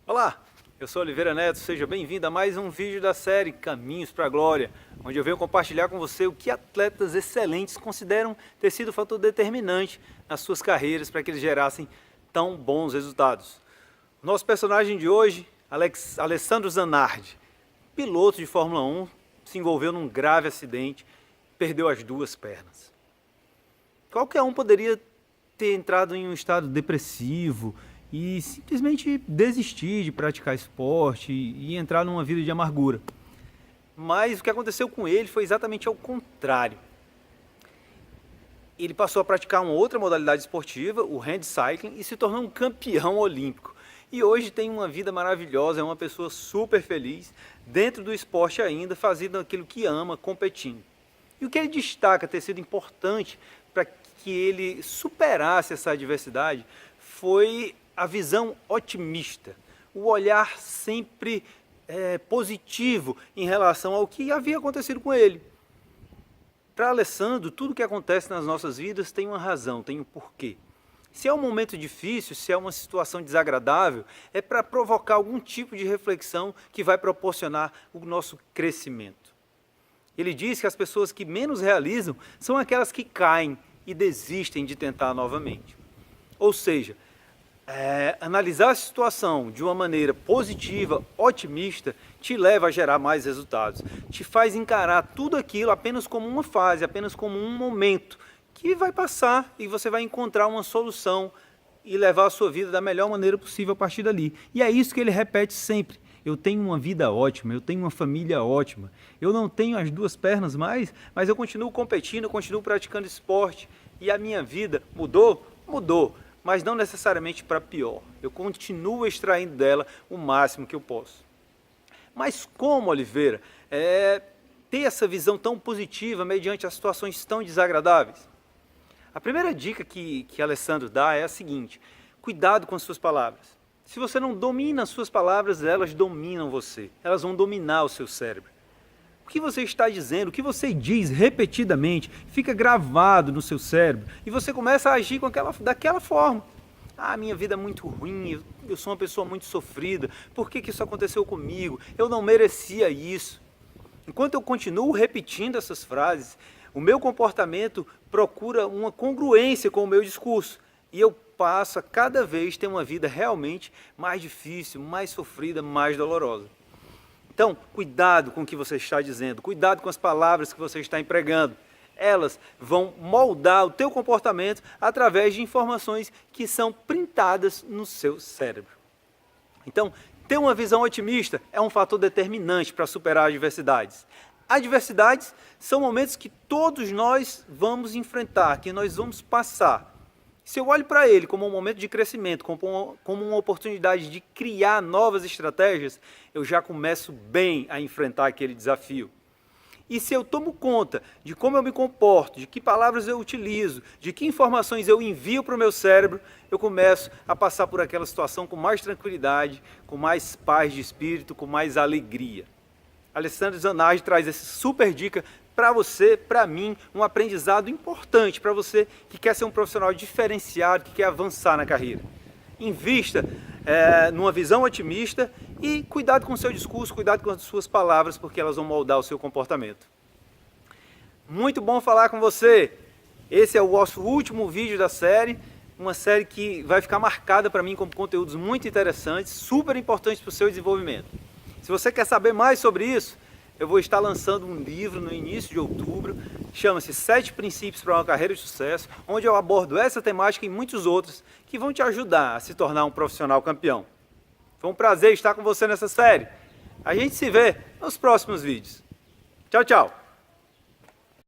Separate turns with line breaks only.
Olá, eu sou Oliveira Neto, seja bem-vindo a mais um vídeo da série Caminhos para a Glória, onde eu venho compartilhar com você o que atletas excelentes consideram ter sido o fator determinante nas suas carreiras para que eles gerassem tão bons resultados. Nosso personagem de hoje, Alessandro Zanardi, piloto de Fórmula 1, se envolveu num grave acidente, perdeu as duas pernas. Qualquer um poderia ter entrado em um estado depressivo e simplesmente desistir de praticar esporte e entrar numa vida de amargura. Mas o que aconteceu com ele foi exatamente ao contrário. Ele passou a praticar uma outra modalidade esportiva, o handcycling, e se tornou um campeão olímpico. E hoje tem uma vida maravilhosa, é uma pessoa super feliz, dentro do esporte ainda, fazendo aquilo que ama, competindo. E o que ele destaca ter sido importante para que ele superasse essa adversidade foi a visão otimista, o olhar sempre positivo em relação ao que havia acontecido com ele. Para Alessandro, tudo que acontece nas nossas vidas tem uma razão, tem um porquê. Se é um momento difícil, se é uma situação desagradável, é para provocar algum tipo de reflexão que vai proporcionar o nosso crescimento. Ele diz que as pessoas que menos realizam são aquelas que caem e desistem de tentar novamente. Ou seja, analisar a situação de uma maneira positiva, otimista, te leva a gerar mais resultados. Te faz encarar tudo aquilo apenas como uma fase, apenas como um momento que vai passar e você vai encontrar uma solução e levar a sua vida da melhor maneira possível a partir dali. E é isso que ele repete sempre. Eu tenho uma vida ótima, eu tenho uma família ótima. Eu não tenho as duas pernas mais, mas eu continuo competindo, eu continuo praticando esporte. E a minha vida mudou? Mudou. Mas não necessariamente para pior. Eu continuo extraindo dela o máximo que eu posso. Mas como, Oliveira, ter essa visão tão positiva mediante as situações tão desagradáveis? A primeira dica que Alessandro dá é a seguinte: cuidado com as suas palavras. Se você não domina as suas palavras, elas dominam você. Elas vão dominar o seu cérebro. O que você está dizendo, o que você diz repetidamente, fica gravado no seu cérebro e você começa a agir daquela forma. Ah, minha vida é muito ruim, eu sou uma pessoa muito sofrida, por que isso aconteceu comigo? Eu não merecia isso. Enquanto eu continuo repetindo essas frases, o meu comportamento procura uma congruência com o meu discurso e eu passo a cada vez ter uma vida realmente mais difícil, mais sofrida, mais dolorosa. Então, cuidado com o que você está dizendo, cuidado com as palavras que você está empregando. Elas vão moldar o teu comportamento através de informações que são printadas no seu cérebro. Então, ter uma visão otimista é um fator determinante para superar adversidades. Adversidades são momentos que todos nós vamos enfrentar, que nós vamos passar. Se eu olho para ele como um momento de crescimento, como uma oportunidade de criar novas estratégias, eu já começo bem a enfrentar aquele desafio. E se eu tomo conta de como eu me comporto, de que palavras eu utilizo, de que informações eu envio para o meu cérebro, eu começo a passar por aquela situação com mais tranquilidade, com mais paz de espírito, com mais alegria. Alessandro Zanardi traz essa super dica para você, para mim, um aprendizado importante para você que quer ser um profissional diferenciado, que quer avançar na carreira. Invista numa visão otimista e cuidado com o seu discurso, cuidado com as suas palavras, porque elas vão moldar o seu comportamento. Muito bom falar com você. Esse é o nosso último vídeo da série, uma série que vai ficar marcada para mim com conteúdos muito interessantes, super importantes para o seu desenvolvimento. Se você quer saber mais sobre isso, eu vou estar lançando um livro no início de outubro, chama-se 7 Princípios para uma Carreira de Sucesso, onde eu abordo essa temática e muitos outros que vão te ajudar a se tornar um profissional campeão. Foi um prazer estar com você nessa série. A gente se vê nos próximos vídeos. Tchau, tchau!